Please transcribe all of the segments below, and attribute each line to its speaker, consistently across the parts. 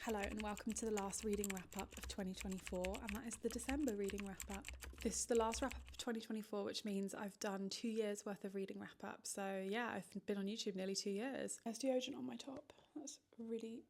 Speaker 1: Hello and welcome to the last reading wrap-up of 2024, and that is the December reading wrap-up. This is the last wrap-up of 2024, which means I've done 2 years worth of reading wrap-up. So yeah, I've been on YouTube nearly 2 years. There's deodorant on my top. That's really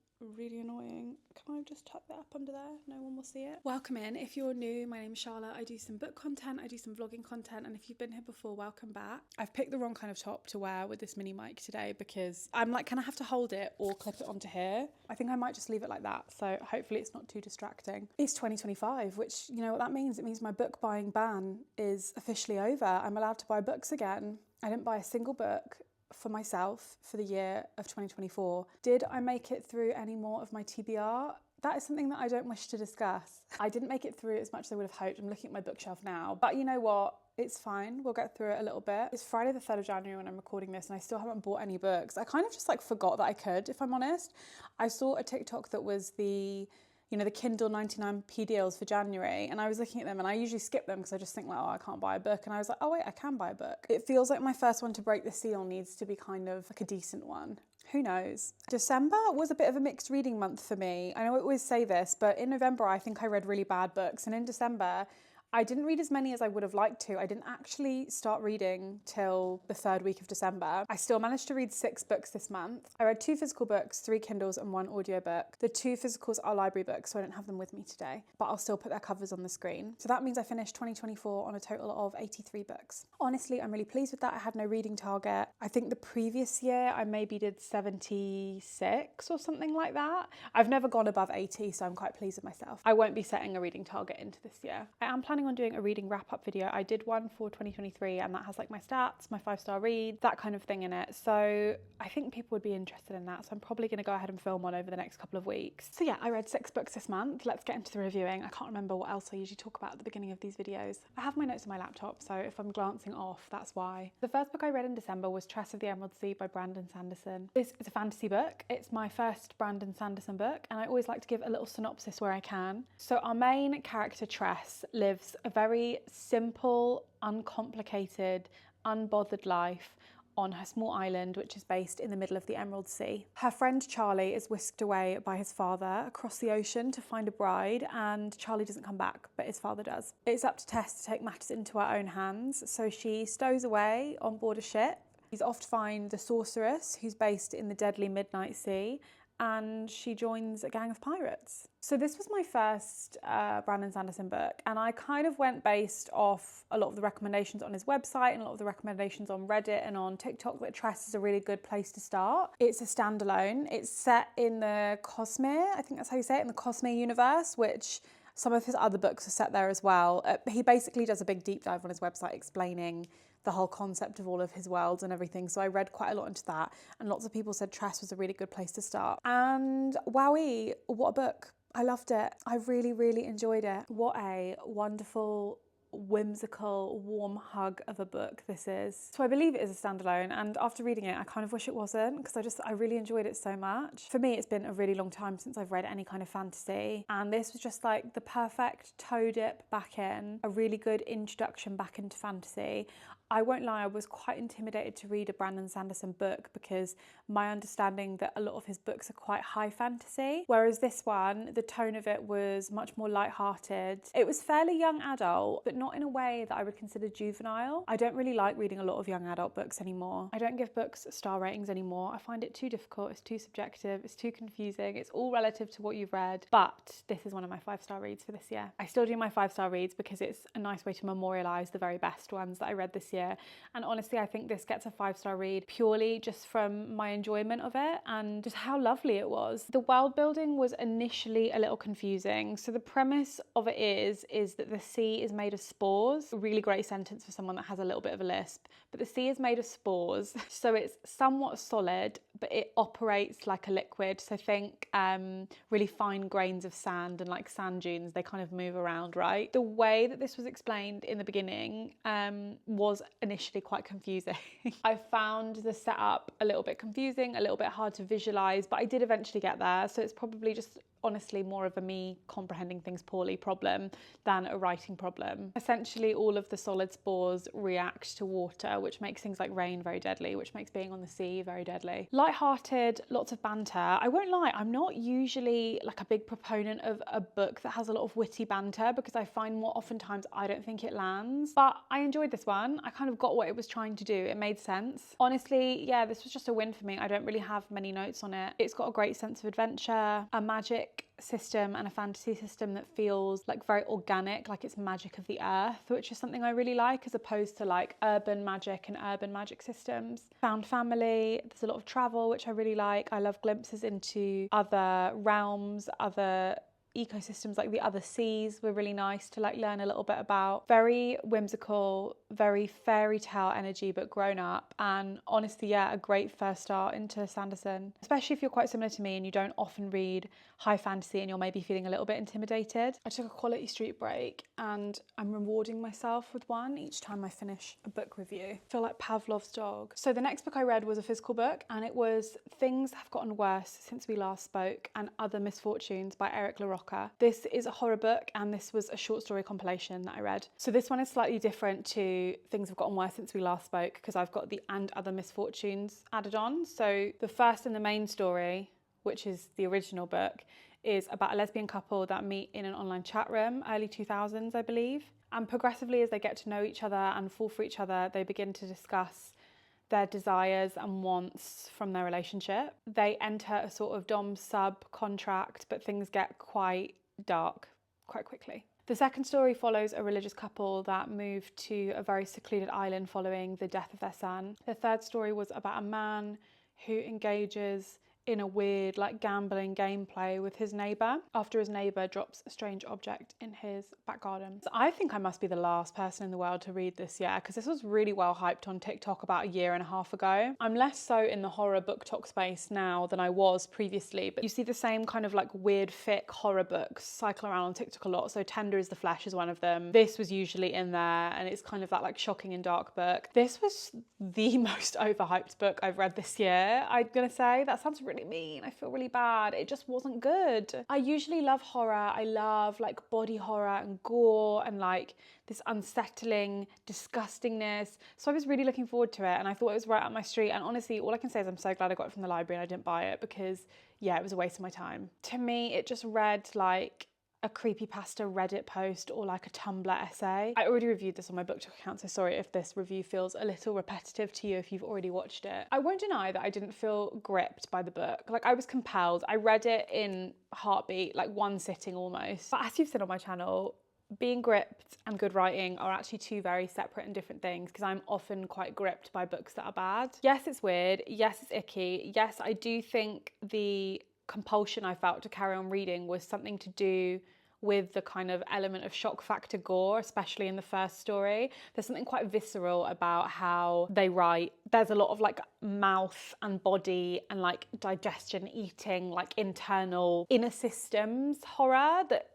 Speaker 1: annoying. Can I just tuck that up under there? No one will see it. Welcome in. If you're new, my name is Charlotte. I do some book content, I do some vlogging content, and if you've been here before, welcome back. I've picked the wrong kind of top to wear with this mini mic today because I'm like, can I have to hold it or clip it onto here? I think I might just leave it like that, so hopefully it's not too distracting. It's 2025, which, you know what that means? It means my book buying ban is officially over. I'm allowed to buy books again. I didn't buy a single book for myself for the year of 2024. Did I make it through any more of my TBR? That is something that I don't wish to discuss. I didn't make it through as much as I would have hoped. I'm looking at my bookshelf now, but you know what? It's fine. We'll get through it a little bit. It's Friday the 3rd of January when I'm recording this and I still haven't bought any books. I kind of just like forgot that I could, if I'm honest. I saw a TikTok that was the Kindle 99p deals for January, and I was looking at them and I usually skip them because I just think like, oh, I can't buy a book, and I was like, oh wait, I can buy a book. It feels like my first one to break the seal needs to be kind of like a decent one. Who knows? December was a bit of a mixed reading month for me. I know I always say this, but in November I think I read really bad books, and in December I didn't read as many as I would have liked to. I didn't actually start reading till the 3rd week of December. I still managed to read 6 books this month. I read 2 physical books, 3 Kindles and 1 audiobook. The 2 physicals are library books, so I don't have them with me today, but I'll still put their covers on the screen. So that means I finished 2024 on a total of 83 books. Honestly, I'm really pleased with that. I had no reading target. I think the previous year I maybe did 76 or something like that. I've never gone above 80, so I'm quite pleased with myself. I won't be setting a reading target into this year. I am planning on doing a reading wrap-up video. I did one for 2023 and that has like my stats, my 5-star read, that kind of thing in it. So I think people would be interested in that. So I'm probably going to go ahead and film one over the next couple of weeks. So yeah, I read 6 books this month. Let's get into the reviewing. I can't remember what else I usually talk about at the beginning of these videos. I have my notes on my laptop, so if I'm glancing off, that's why. The first book I read in December was Tress of the Emerald Sea by Brandon Sanderson. This is a fantasy book. It's my first Brandon Sanderson book, and I always like to give a little synopsis where I can. So our main character, Tress, lives a very simple, uncomplicated, unbothered life on her small island, which is based in the middle of the Emerald Sea. Her friend Charlie is whisked away by his father across the ocean to find a bride, and Charlie doesn't come back, but his father does. It's up to Tess to take matters into her own hands, so she stows away on board a ship. She's off to find the sorceress, who's based in the deadly Midnight Sea, and she joins a gang of pirates. So this was my first Brandon Sanderson book, and I kind of went based off a lot of the recommendations on his website and a lot of the recommendations on Reddit and on TikTok that Tress is a really good place to start. It's a standalone. It's set in the Cosmere, I think that's how you say it, in the Cosmere universe, which some of his other books are set there as well. He basically does a big deep dive on his website explaining the whole concept of all of his worlds and everything. So I read quite a lot into that, and lots of people said Tress was a really good place to start. And wowee, what a book. I loved it. I really enjoyed it. What a wonderful, whimsical, warm hug of a book this is. So I believe it is a standalone, and after reading it I kind of wish it wasn't, because I really enjoyed it so much. For me, it's been a really long time since I've read any kind of fantasy, and this was just like the perfect toe dip back in, a really good introduction back into fantasy. I won't lie, I was quite intimidated to read a Brandon Sanderson book because my understanding that a lot of his books are quite high fantasy, whereas this one, the tone of it was much more lighthearted. It was fairly young adult, but not in a way that I would consider juvenile. I don't really like reading a lot of young adult books anymore. I don't give books star ratings anymore. I find it too difficult, it's too subjective, it's too confusing, it's all relative to what you've read. But this is one of my 5-star reads for this year. I still do my 5-star reads because it's a nice way to memorialise the very best ones that I read this year. And honestly, I think this gets a 5-star read purely just from my enjoyment of it and just how lovely it was. The world building was initially a little confusing. So the premise of it is that the sea is made of spores. A really great sentence for someone that has a little bit of a lisp. But the sea is made of spores. So it's somewhat solid, but it operates like a liquid. So think really fine grains of sand and like sand dunes, they kind of move around, right? The way that this was explained in the beginning was initially quite confusing. I found the setup a little bit confusing, a little bit hard to visualize, but I did eventually get there. So it's probably just honestly more of a me comprehending things poorly problem than a writing problem. Essentially, all of the solid spores react to water, which makes things like rain very deadly, which makes being on the sea very deadly. Light-hearted, lots of banter. I won't lie, I'm not usually like a big proponent of a book that has a lot of witty banter because I find more oftentimes I don't think it lands. But I enjoyed this one. I kind of got what it was trying to do. It made sense. Honestly, yeah, this was just a win for me. I don't really have many notes on it. It's got a great sense of adventure, a magic system and a fantasy system that feels like very organic, like it's magic of the earth, which is something I really like as opposed to like urban magic and urban magic systems. Found family, there's a lot of travel, which I really like. I love glimpses into other realms, other ecosystems, like the other seas were really nice to like learn a little bit about. Very whimsical, very fairy tale energy, but grown up. And honestly, yeah, a great first start into Sanderson, especially if you're quite similar to me and you don't often read high fantasy and you're maybe feeling a little bit intimidated. I took a quality street break and I'm rewarding myself with one each time I finish a book review. I feel like Pavlov's dog. So the next book I read was a physical book and it was Things Have Gotten Worse Since We Last Spoke and Other Misfortunes by Eric LaRocca. This is a horror book and this was a short story compilation that I read. So this one is slightly different to Things Have Gotten Worse Since We Last Spoke because I've got the and other misfortunes added on. So the first and the main story, which is the original book, is about a lesbian couple that meet in an online chat room, early 2000s, I believe. And progressively as they get to know each other and fall for each other, they begin to discuss their desires and wants from their relationship. They enter a sort of dom-sub contract, but things get quite dark quite quickly. The second story follows a religious couple that moved to a very secluded island following the death of their son. The third story was about a man who engages in a weird like gambling gameplay with his neighbour after his neighbour drops a strange object in his back garden. So I think I must be the last person in the world to read this year because this was really well hyped on TikTok about a year and a half ago. I'm less so in the horror book talk space now than I was previously, but you see the same kind of like weird fic horror books cycle around on TikTok a lot. So Tender is the Flesh is one of them. This was usually in there and it's kind of that like shocking and dark book. This was the most overhyped book I've read this year. I'm gonna say that sounds really mean. I feel really bad. It just wasn't good. I usually love horror. I love like body horror and gore and like this unsettling disgustingness. So I was really looking forward to it and I thought it was right up my street. And honestly, all I can say is I'm so glad I got it from the library and I didn't buy it because yeah, it was a waste of my time. To me, it just read like a creepypasta Reddit post or like a Tumblr essay. I already reviewed this on my BookTok account, so sorry if this review feels a little repetitive to you if you've already watched it. I won't deny that I didn't feel gripped by the book. Like I was compelled. I read it in heartbeat, like one sitting almost. But as you've seen on my channel, being gripped and good writing are actually two very separate and different things because I'm often quite gripped by books that are bad. Yes, it's weird. Yes, it's icky. Yes, I do think the compulsion I felt to carry on reading was something to do with the kind of element of shock factor gore, especially in the first story. There's something quite visceral about how they write. There's a lot of like mouth and body and like digestion, eating, like internal inner systems horror that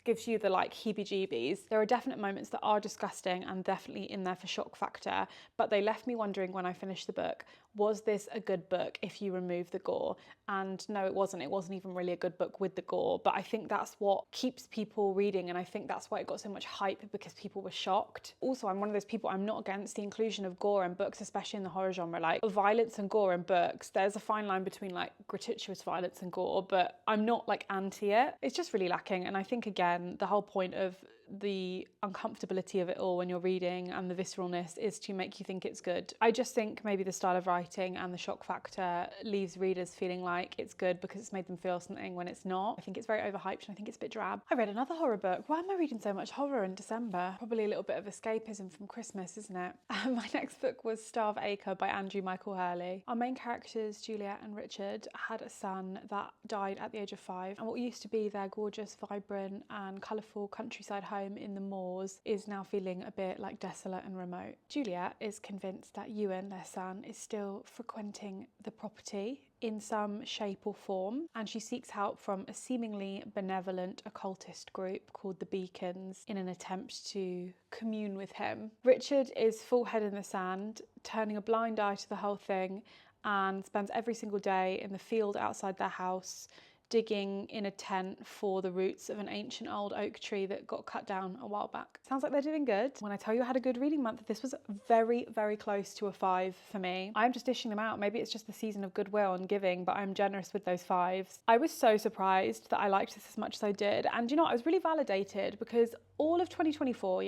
Speaker 1: gives you the like heebie-jeebies. There are definite moments that are disgusting and definitely in there for shock factor, but they left me wondering when I finished the book, was this a good book if you remove the gore? And no, it wasn't. It wasn't even really a good book with the gore, but I think that's what keeps people reading and I think that's why it got so much hype because people were shocked. Also, I'm one of those people, I'm not against the inclusion of gore in books, especially in the horror genre. Like violence and gore in books, there's a fine line between like gratuitous violence and gore, but I'm not like anti it. It's just really lacking. And I think again, the whole point of the uncomfortability of it all when you're reading and the visceralness is to make you think it's good. I just think maybe the style of writing and the shock factor leaves readers feeling like it's good because it's made them feel something when it's not. I think it's very overhyped and I think it's a bit drab. I read another horror book. Why am I reading so much horror in December? Probably a little bit of escapism from Christmas, isn't it? My next book was Starve Acre by Andrew Michael Hurley. Our main characters, Juliet and Richard, had a son that died at the age of 5 and what used to be their gorgeous, vibrant and colourful countryside home home in the moors is now feeling a bit like desolate and remote. Juliet is convinced that Ewan, their son, is still frequenting the property in some shape or form, and she seeks help from a seemingly benevolent occultist group called the Beacons in an attempt to commune with him. Richard is full head in the sand, turning a blind eye to the whole thing, and spends every single day in the field outside their house digging in a tent for the roots of an ancient old oak tree that got cut down a while back. Sounds like they're doing good. When I tell you I had a good reading month, this was very, very close to a 5 for me. I'm just dishing them out. Maybe it's just the season of goodwill and giving, but I'm generous with those 5s. I was so surprised that I liked this as much as I did. And you know what? I was really validated because all of 2024,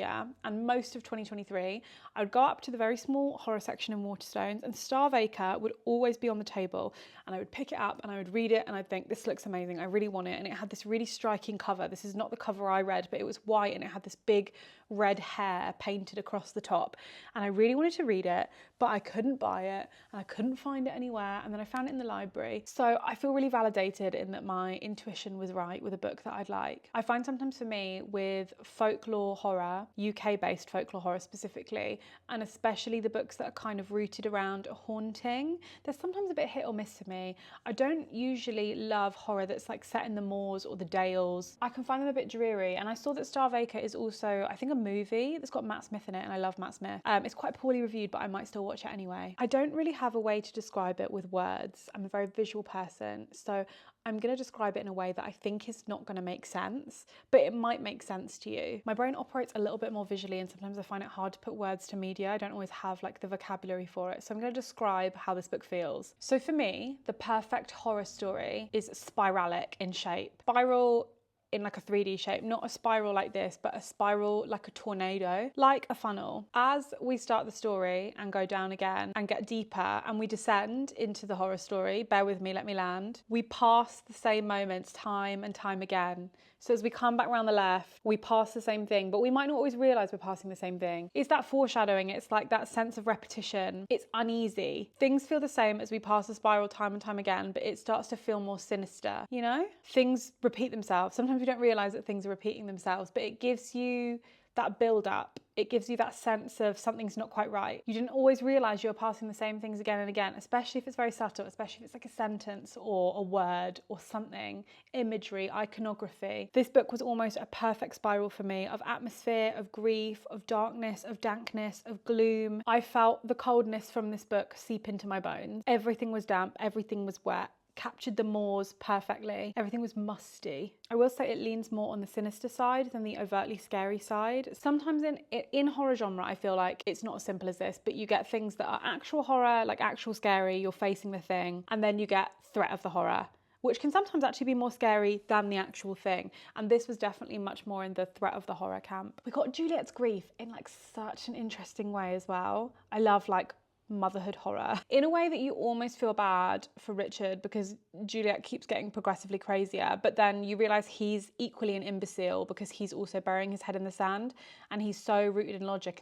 Speaker 1: and most of 2023, I would go up to the very small horror section in Waterstones and Starve Acre would always be on the table, and I would pick it up and I would read it and I'd think, this looks amazing, I really want it. And it had this really striking cover. This is not the cover I read, but it was white and it had this big red hair painted across the top. And I really wanted to read it, but I couldn't buy it and I couldn't find it anywhere. And then I found it in the library. So I feel really validated in that my intuition was right with a book that I'd like. I find sometimes for me with folklore horror, UK-based folklore horror specifically, and especially the books that are kind of rooted around a haunting, there's sometimes a bit hit or miss for me. I don't usually love horror that's like set in the moors or the dales. I can find them a bit dreary. And I saw that Starve Acre is also, I think, a movie that's got Matt Smith in it, and I love Matt Smith. It's quite poorly reviewed, but I might still watch it anyway. I don't really have a way to describe it with words. I'm a very visual person, so I'm going to describe it in a way that I think is not going to make sense, but it might make sense to you. My brain operates a little bit more visually, and sometimes I find it hard to put words to media. I don't always have like the vocabulary for it. So I'm going to describe how this book feels. So for me, the perfect horror story is spiralic in shape. Spiral in like a 3D shape, not a spiral like this, but a spiral like a tornado, like a funnel. As we start the story and go down again and get deeper and we descend into the horror story, bear with me, let me land, we pass the same moments time and time again. So as we come back around the left, we pass the same thing, but we might not always realise we're passing the same thing. It's that foreshadowing, it's like that sense of repetition. It's uneasy. Things feel the same as we pass the spiral time and time again, but it starts to feel more sinister, you know? Things repeat themselves. Sometimes we don't realise that things are repeating themselves, but it gives you that build up. It gives you that sense of something's not quite right. You didn't always realise you're passing the same things again and again, especially if it's very subtle, especially if it's like a sentence or a word or something, imagery, iconography. This book was almost a perfect spiral for me of atmosphere, of grief, of darkness, of dankness, of gloom. I felt the coldness from this book seep into my bones. Everything was damp, everything was wet. Captured the moors perfectly. Everything was musty. I will say it leans more on the sinister side than the overtly scary side. Sometimes in horror genre, I feel like it's not as simple as this, but you get things that are actual horror, like actual scary, you're facing the thing, and then you get threat of the horror, which can sometimes actually be more scary than the actual thing. And this was definitely much more in the threat of the horror camp. We got Juliet's grief in like such an interesting way as well. I love like motherhood horror in a way that you almost feel bad for Richard because Juliet keeps getting progressively crazier, but then you realise he's equally an imbecile because he's also burying his head in the sand, and he's so rooted in logic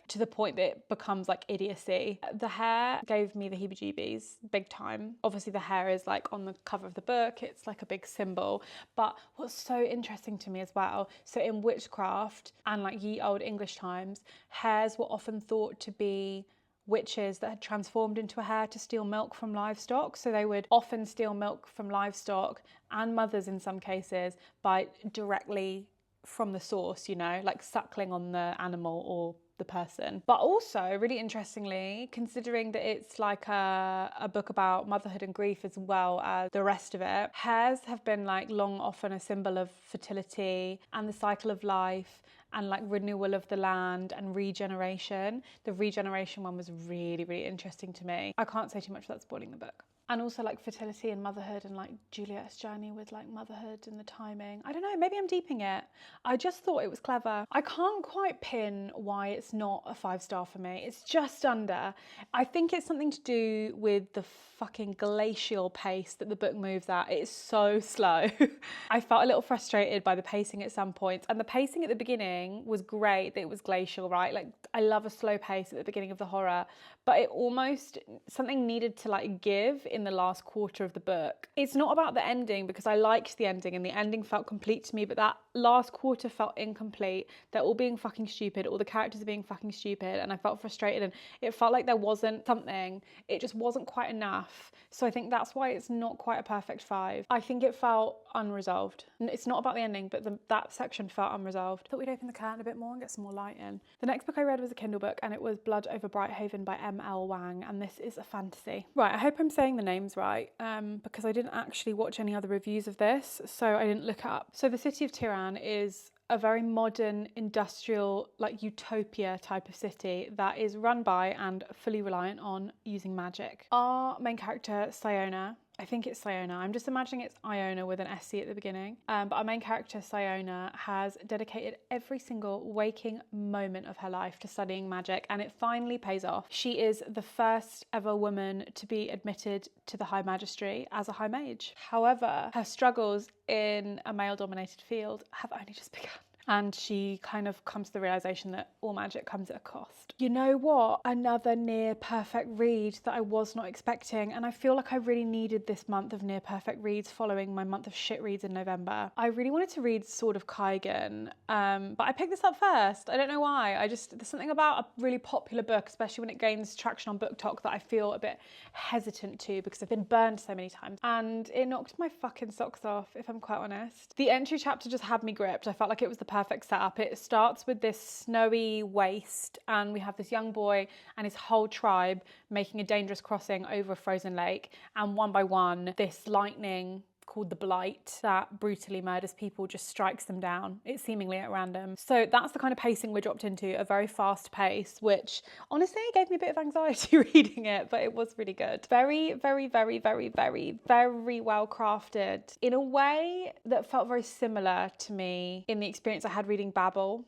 Speaker 1: to the point that it becomes like idiocy. The hair gave me the heebie-jeebies big time. Obviously the hair is like on the cover of the book, it's like a big symbol, but what's so interesting to me as well, so in witchcraft and like ye old English times, hairs were often thought to be witches that had transformed into a hare to steal milk from livestock. So they would often steal milk from livestock and mothers in some cases by directly from the source, you know, like suckling on the animal or the person. But also, really interestingly, considering that it's like a book about motherhood and grief as well as the rest of it, hares have been like long often a symbol of fertility and the cycle of life and like renewal of the land and regeneration. The regeneration one was really, really interesting to me. I can't say too much without spoiling the book. And also like fertility and motherhood and like Juliet's journey with like motherhood and the timing. I don't know, maybe I'm deeping it. I just thought it was clever. I can't quite pin why it's not a 5-star for me. It's just under. I think it's something to do with the fucking glacial pace that the book moves at. It is so slow. I felt a little frustrated by the pacing at some points, and the pacing at the beginning was great that it was glacial, right? Like I love a slow pace at the beginning of the horror, but it almost, something needed to like give in in the last quarter of the book. It's not about the ending, because I liked the ending and the ending felt complete to me, but that last quarter felt incomplete. They're all being fucking stupid, all the characters are being fucking stupid, and I felt frustrated, and it felt like there wasn't something, it just wasn't quite enough. So I think that's why it's not quite a perfect 5. I think it felt unresolved. It's not about the ending, but that section felt unresolved. Thought we'd open the curtain a bit more and get some more light in. The next book I read was a Kindle book, and it was Blood Over Brighthaven by M.L. Wang, and this is a fantasy. Right, I hope I'm saying the names right, because I didn't actually watch any other reviews of this, so I didn't look it up. So the city of Tiran is a very modern, industrial, like utopia type of city that is run by and fully reliant on using magic. Our main character, Siona, I think it's Siona, I'm just imagining it's Iona with an SC at the beginning, but our main character, Siona, has dedicated every single waking moment of her life to studying magic, and it finally pays off. She is the first ever woman to be admitted to the High Magistracy as a High Mage. However, her struggles in a male-dominated field have only just begun. And she kind of comes to the realisation that all magic comes at a cost. You know what? Another near perfect read that I was not expecting, and I feel like I really needed this month of near perfect reads following my month of shit reads in November. I really wanted to read Sword of Kaigen, but I picked this up first. I don't know why. There's something about a really popular book, especially when it gains traction on BookTok, that I feel a bit hesitant to, because I've been burned so many times. And it knocked my fucking socks off, if I'm quite honest. The entry chapter just had me gripped. I felt like it was the perfect setup. It starts with this snowy waste, and we have this young boy and his whole tribe making a dangerous crossing over a frozen lake, and one by one this lightning called the Blight that brutally murders people just strikes them down. It's seemingly at random. So that's the kind of pacing we're dropped into, a very fast pace, which honestly gave me a bit of anxiety reading it, but it was really good. Very, very, very, very, very, very well crafted in a way that felt very similar to me in the experience I had reading Babel.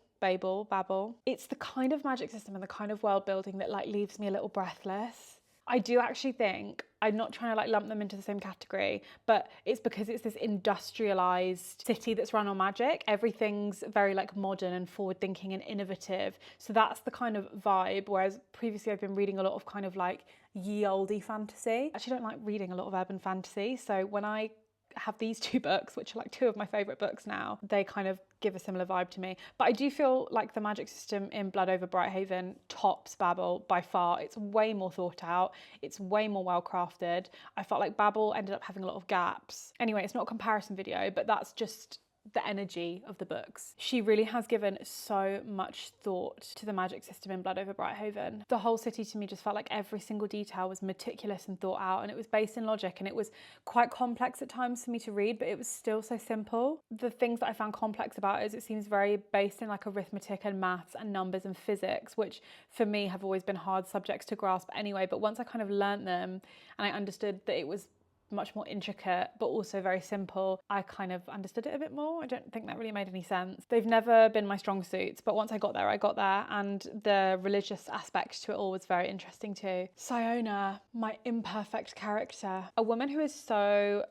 Speaker 1: It's the kind of magic system and the kind of world building that like leaves me a little breathless. I do actually think, I'm not trying to like lump them into the same category, but it's because it's this industrialized city that's run on magic. Everything's very like modern and forward thinking and innovative. So that's the kind of vibe. Whereas previously I've been reading a lot of kind of like ye olde fantasy. I actually don't like reading a lot of urban fantasy. So when I have these two books, which are like two of my favourite books now, they kind of give a similar vibe to me. But I do feel like the magic system in Blood Over Brighthaven tops Babel by far. It's way more thought out. It's way more well crafted. I felt like Babel ended up having a lot of gaps. Anyway, it's not a comparison video, but that's just the energy of the books. She really has given so much thought to the magic system in Blood Over Brighthaven. The whole city to me just felt like every single detail was meticulous and thought out, and it was based in logic, and it was quite complex at times for me to read, but it was still so simple. The things that I found complex about it is it seems very based in like arithmetic and maths and numbers and physics, which for me have always been hard subjects to grasp anyway, but once I kind of learnt them and I understood that it was much more intricate but also very simple, I kind of understood it a bit more. I don't think that really made any sense. They've never been my strong suits, but once I got there, and the religious aspect to it all was very interesting too. Siona, my imperfect character, a woman who is so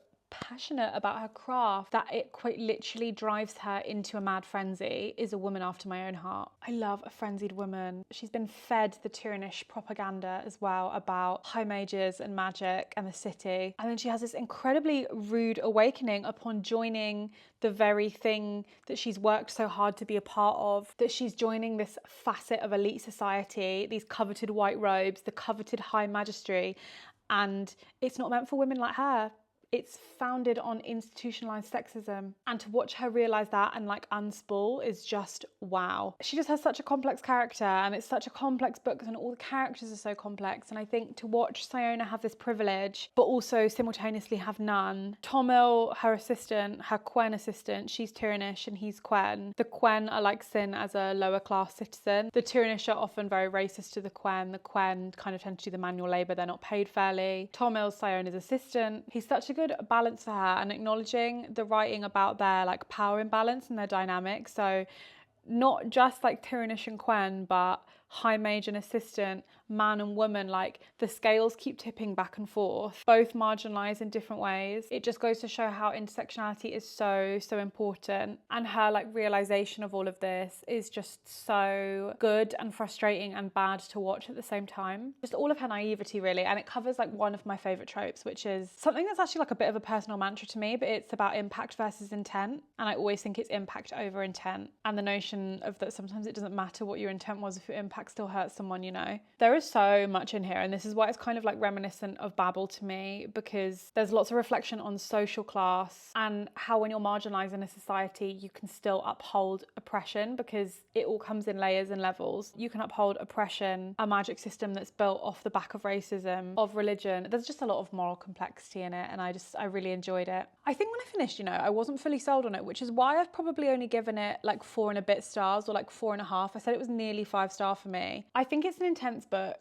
Speaker 1: passionate about her craft that it quite literally drives her into a mad frenzy, is a woman after my own heart. I love a frenzied woman. She's been fed the tyrannish propaganda as well about high mages and magic and the city, and then she has this incredibly rude awakening upon joining the very thing that she's worked so hard to be a part of, that she's joining this facet of elite society, these coveted white robes, the coveted high magistracy, and it's not meant for women like her. It's founded on institutionalized sexism, and to watch her realize that and like unspool is just wow. She just has such a complex character, and it's such a complex book, and all the characters are so complex, and I think to watch Siona have this privilege but also simultaneously have none. Tomil, her assistant, her Quen assistant, she's Tyrannish and he's Quen. The Quen are like Sin as a lower class citizen. The Tyrannish are often very racist to the Quen. The Quen kind of tend to do the manual labour, they're not paid fairly. Tomil's Siona's assistant. He's such a good balance for her, and acknowledging the writing about their like power imbalance and their dynamics. So not just like Tyrannish and Quen, but high mage and assistant, man and woman, like the scales keep tipping back and forth, both marginalized in different ways. It just goes to show how intersectionality is so important, and her like realization of all of this is just so good and frustrating and bad to watch at the same time. Just all of her naivety really, and it covers like one of my favorite tropes, which is something that's actually like a bit of a personal mantra to me, but it's about impact versus intent, and I always think it's impact over intent, and the notion of that sometimes it doesn't matter what your intent was if your impact still hurts someone, you know. There is so much in here, and this is why it's kind of like reminiscent of Babel to me, because there's lots of reflection on social class and how when you're marginalized in a society you can still uphold oppression, because it all comes in layers and levels. You can uphold oppression, a magic system that's built off the back of racism, of religion. There's just a lot of moral complexity in it, and I really enjoyed it. I think when I finished, you know, I wasn't fully sold on it, which is why I've probably only given it like 4 and a bit stars, or like 4.5. I said it was nearly 5-star for me. I think it's an intense book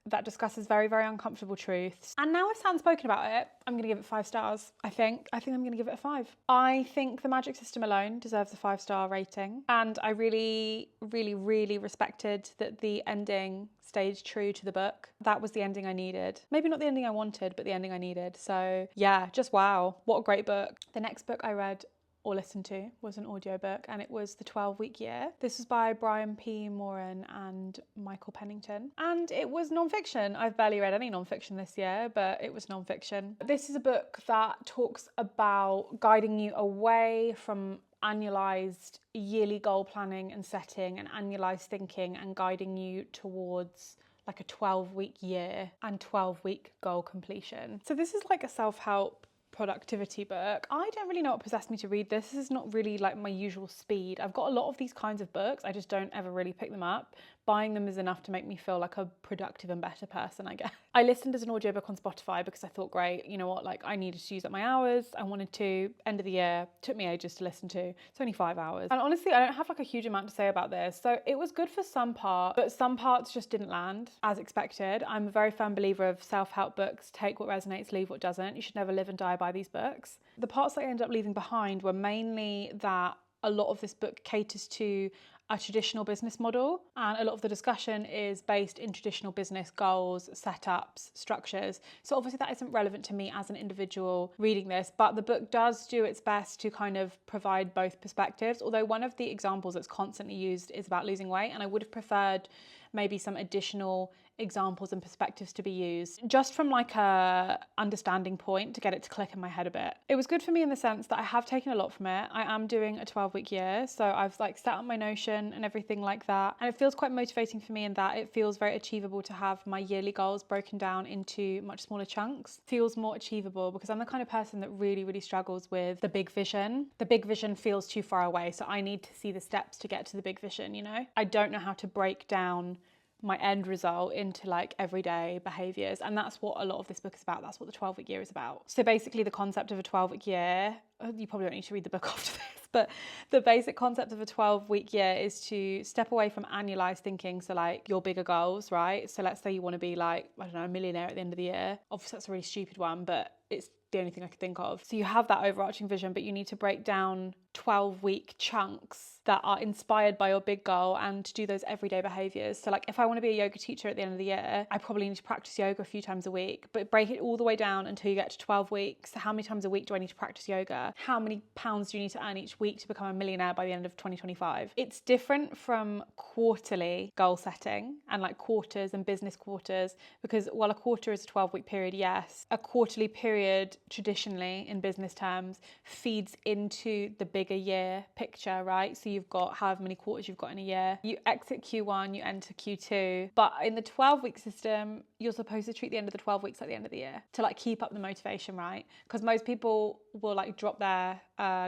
Speaker 1: that discusses very uncomfortable truths. And now I've sound spoken about it, I'm going to give it 5 stars, I think. I'm going to give it a 5. I think the magic system alone deserves a 5-star rating. And I really respected that the ending stayed true to the book. That was the ending I needed. Maybe not the ending I wanted, but the ending I needed. So yeah, just wow. What a great book. The next book I read or listened to was an audiobook, and it was The 12-Week Year. This was by Brian P. Moran and Michael Pennington, and it was non-fiction. I've barely read any non-fiction this year, but it was non-fiction. This is a book that talks about guiding you away from annualized yearly goal planning and setting and annualized thinking, and guiding you towards like a 12-week year and 12-week goal completion. So this is like a self-help productivity book. I don't really know what possessed me to read this. This is not really like my usual speed. I've got a lot of these kinds of books, I just don't ever really pick them up. Buying them is enough to make me feel like a productive and better person, I guess. I listened as an audiobook on Spotify because I thought, great, you know what, like I needed to use up my hours. I wanted to, end of the year, took me ages to listen to. It's only 5 hours. And honestly, I don't have like a huge amount to say about this. So it was good for some part, but some parts just didn't land as expected. I'm a very firm believer of self-help books. Take what resonates, leave what doesn't. You should never live and die by these books. The parts that I ended up leaving behind were mainly that a lot of this book caters to a traditional business model, and a lot of the discussion is based in traditional business goals, setups, structures. So obviously that isn't relevant to me as an individual reading this, but the book does do its best to kind of provide both perspectives, although one of the examples that's constantly used is about losing weight, and I would have preferred maybe some additional examples and perspectives to be used, just from like a understanding point to get it to click in my head a bit. It was good for me in the sense that I have taken a lot from it. I am doing a 12-week year, so I've like set up my Notion and everything like that, and it feels quite motivating for me in that it feels very achievable to have my yearly goals broken down into much smaller chunks. Feels more achievable because I'm the kind of person that really struggles with the big vision. The big vision feels too far away, so I need to see the steps to get to the big vision, you know? I don't know how to break down my end result into like everyday behaviours, and that's what a lot of this book is about. That's what the 12-week year is about. So basically the concept of a 12-week year, you probably don't need to read the book after this, but the basic concept of a 12-week year is to step away from annualized thinking. So like your bigger goals, right? So let's say you want to be like, I don't know, a millionaire at the end of the year. Obviously that's a really stupid one, but it's the only thing I could think of. So you have that overarching vision, but you need to break down 12-week chunks that are inspired by your big goal and to do those everyday behaviours. So like if I want to be a yoga teacher at the end of the year, I probably need to practice yoga a few times a week, but break it all the way down until you get to 12 weeks. So how many times a week do I need to practice yoga? How many pounds do you need to earn each week to become a millionaire by the end of 2025? It's different from quarterly goal setting and like quarters and business quarters, because while a quarter is a 12-week period, yes, a quarterly period traditionally in business terms feeds into the bigger year picture, right? So you've got however many quarters you've got in a year. You exit Q1, you enter Q2. But in the 12-week system, you're supposed to treat the end of the 12 weeks like the end of the year to like keep up the motivation, right? Because most people will like drop their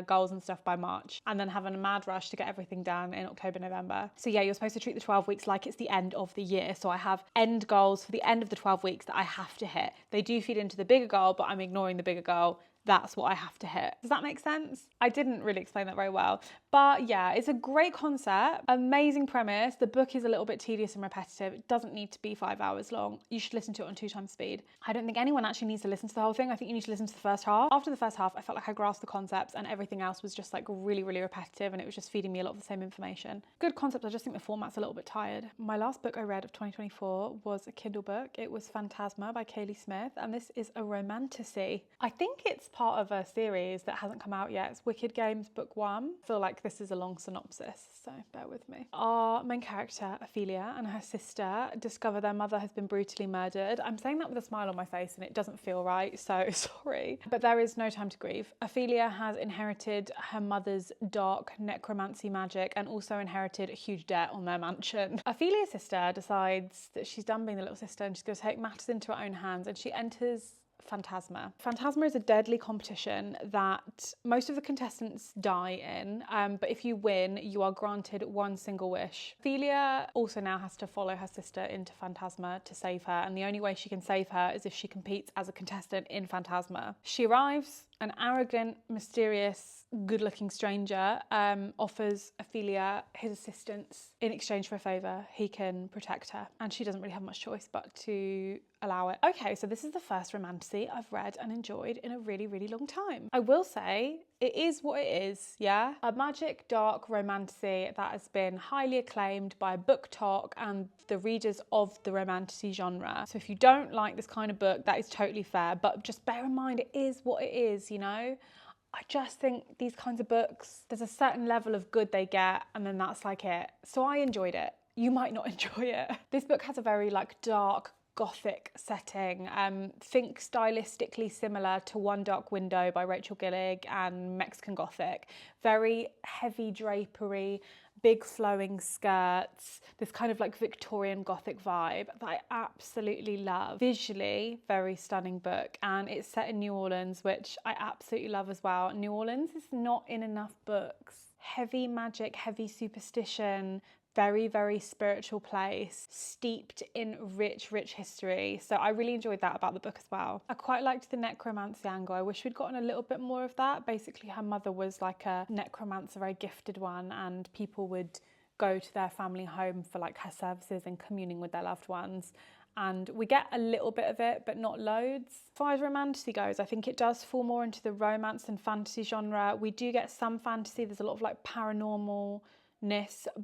Speaker 1: goals and stuff by March and then have a mad rush to get everything done in October, November. So yeah, you're supposed to treat the 12 weeks like it's the end of the year. So I have end goals for the end of the 12 weeks that I have to hit. They do feed into the bigger goal, but I'm ignoring the bigger goal. that's what I have to hit. Does that make sense? I didn't really explain that very well. But yeah, it's a great concept, amazing premise. The book is a little bit tedious and repetitive. It doesn't need to be 5 hours long. You should listen to it on 2 times speed. I don't think anyone actually needs to listen to the whole thing. I think you need to listen to the first half. After the first half, I felt like I grasped the concepts and everything else was just like really, really repetitive, and it was just feeding me a lot of the same information. Good concept, I just think the format's a little bit tired. My last book I read of 2024 was a Kindle book. It was Phantasma by Kaylee Smith, and this is a romantasy. I think it's part of a series that hasn't come out yet. It's Wicked Games Book 1. I feel like this is a long synopsis, so bear with me. Our main character, Ophelia, and her sister discover their mother has been brutally murdered. I'm saying that with a smile on my face and it doesn't feel right, so sorry. But there is no time to grieve. Ophelia has inherited her mother's dark necromancy magic and also inherited a huge debt on their mansion. Ophelia's sister decides that she's done being the little sister and she's going to take matters into her own hands, and she enters Phantasma. Phantasma is a deadly competition that most of the contestants die in, but if you win, you are granted one single wish. Ophelia also now has to follow her sister into Phantasma to save her, and the only way she can save her is if she competes as a contestant in Phantasma. She arrives. An arrogant, mysterious, good-looking stranger offers Ophelia his assistance in exchange for a favour. He can protect her, and she doesn't really have much choice but to allow it. Okay, so this is the first romantasy I've read and enjoyed in a really, really long time. I will say it is what it is, yeah? A magic, dark romantasy that has been highly acclaimed by Book Talk and the readers of the romantasy genre. So if you don't like this kind of book, that is totally fair, but just bear in mind it is what it is, you know? I just think these kinds of books, there's a certain level of good they get, and then that's like it. So I enjoyed it. You might not enjoy it. This book has a very like dark, Gothic setting. Think stylistically similar to One Dark Window by Rachel Gillig and Mexican Gothic. Very heavy drapery, big flowing skirts, this kind of like Victorian Gothic vibe that I absolutely love. Visually, very stunning book, and it's set in New Orleans, which I absolutely love as well. New Orleans is not in enough books. Heavy magic, heavy superstition, very, very spiritual place, steeped in rich, rich history. So I really enjoyed that about the book as well. I quite liked the necromancy angle. I wish we'd gotten a little bit more of that. Basically, her mother was like a necromancer, a very gifted one, and people would go to their family home for like her services and communing with their loved ones. And we get a little bit of it, but not loads. As far as romantasy goes, I think it does fall more into the romance and fantasy genre. We do get some fantasy. There's a lot of like paranormal,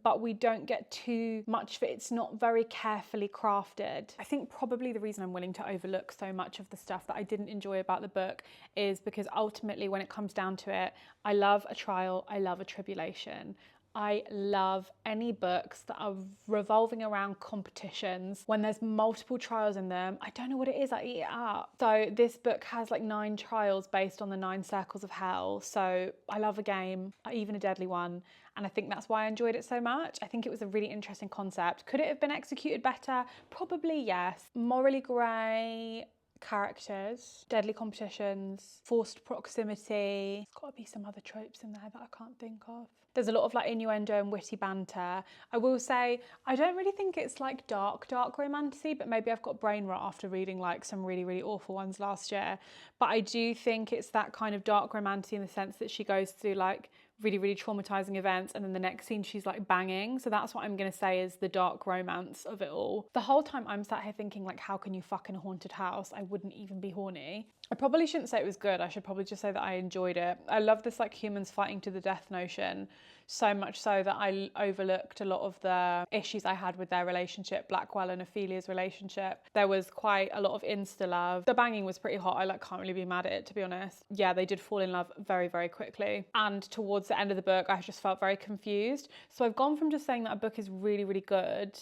Speaker 1: but we don't get too much of it. It's not very carefully crafted. I think probably the reason I'm willing to overlook so much of the stuff that I didn't enjoy about the book is because ultimately when it comes down to it, I love a trial, I love a tribulation. I love any books that are revolving around competitions. When there's multiple trials in them, I don't know what it is, I eat it up. So this book has like 9 trials based on the 9 circles of hell. So I love a game, even a deadly one. And I think that's why I enjoyed it so much. I think it was a really interesting concept. Could it have been executed better? Probably yes. Morally grey characters, deadly competitions, forced proximity. There's got to be some other tropes in there that I can't think of. There's a lot of like innuendo and witty banter. I will say, I don't really think it's like dark romantasy, but maybe I've got brain rot after reading like some really, really awful ones last year. But I do think it's that kind of dark romantasy in the sense that she goes through like really, really traumatizing events, and then the next scene she's like banging. So that's what I'm gonna say is the dark romance of it all. The whole time I'm sat here thinking like, how can you fuck in a haunted house? I wouldn't even be horny. I probably shouldn't say it was good. I should probably just say that I enjoyed it. I love this like humans fighting to the death notion, so much so that I overlooked a lot of the issues I had with their relationship, Blackwell and Ophelia's relationship. There was quite a lot of insta love. The banging was pretty hot. I like can't really be mad at it, to be honest. Yeah, they did fall in love very, very quickly. And towards the end of the book, I just felt very confused. So I've gone from just saying that a book is really, really good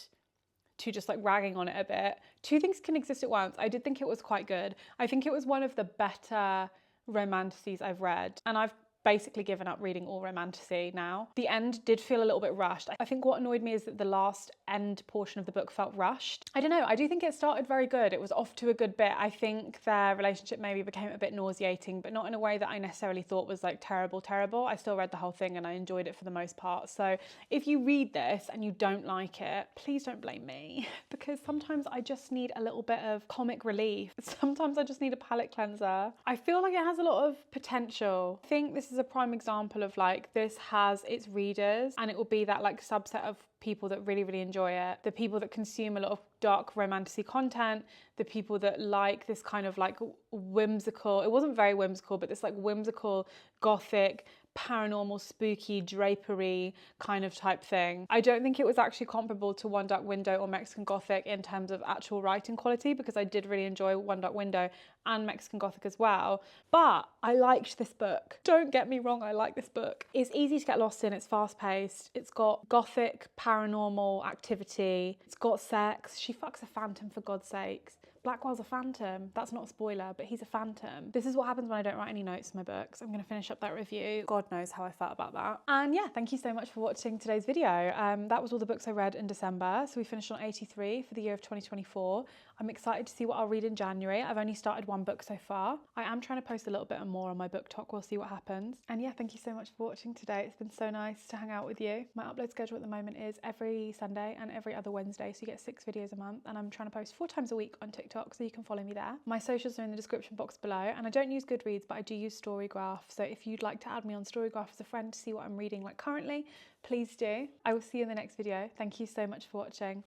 Speaker 1: to just like ragging on it a bit. 2 things can exist at once. I did think it was quite good. I think it was one of the better romantasies I've read. And I've basically given up reading all romantasy now. The end did feel a little bit rushed. I think what annoyed me is that the last end portion of the book felt rushed. I don't know, I do think it started very good. It was off to a good bit. I think their relationship maybe became a bit nauseating, but not in a way that I necessarily thought was like terrible. I still read the whole thing and I enjoyed it for the most part. So if you read this and you don't like it, please don't blame me, because sometimes I just need a little bit of comic relief. Sometimes I just need a palate cleanser. I feel like it has a lot of potential. I think this is a prime example of like, this has its readers and it will be that like subset of people that really enjoy it, the people that consume a lot of dark romantasy content, the people that like this kind of like whimsical, it wasn't very whimsical, but this like whimsical gothic paranormal spooky drapery kind of type thing. I don't think it was actually comparable to One Dark Window or Mexican Gothic in terms of actual writing quality, because I did really enjoy One Dark Window and Mexican Gothic as well, but I liked this book. Don't get me wrong, I like this book. It's easy to get lost in, it's fast paced, it's got gothic paranormal activity, it's got sex, she fucks a phantom for God's sakes. Blackwell's a phantom. That's not a spoiler, but he's a phantom. This is what happens when I don't write any notes in my books. I'm going to finish up that review. God knows how I felt about that. And yeah, thank you so much for watching today's video. That was all the books I read in December. So we finished on 83 for the year of 2024. I'm excited to see what I'll read in January. I've only started one book so far. I am trying to post a little bit more on my book talk. We'll see what happens. And yeah, thank you so much for watching today. It's been so nice to hang out with you. My upload schedule at the moment is every Sunday and every other Wednesday. So you get 6 videos a month, and I'm trying to post 4 times a week on TikTok, so you can follow me there. My socials are in the description box below, and I don't use Goodreads, but I do use Storygraph. So if you'd like to add me on Storygraph as a friend to see what I'm reading like currently, please do. I will see you in the next video. Thank you so much for watching.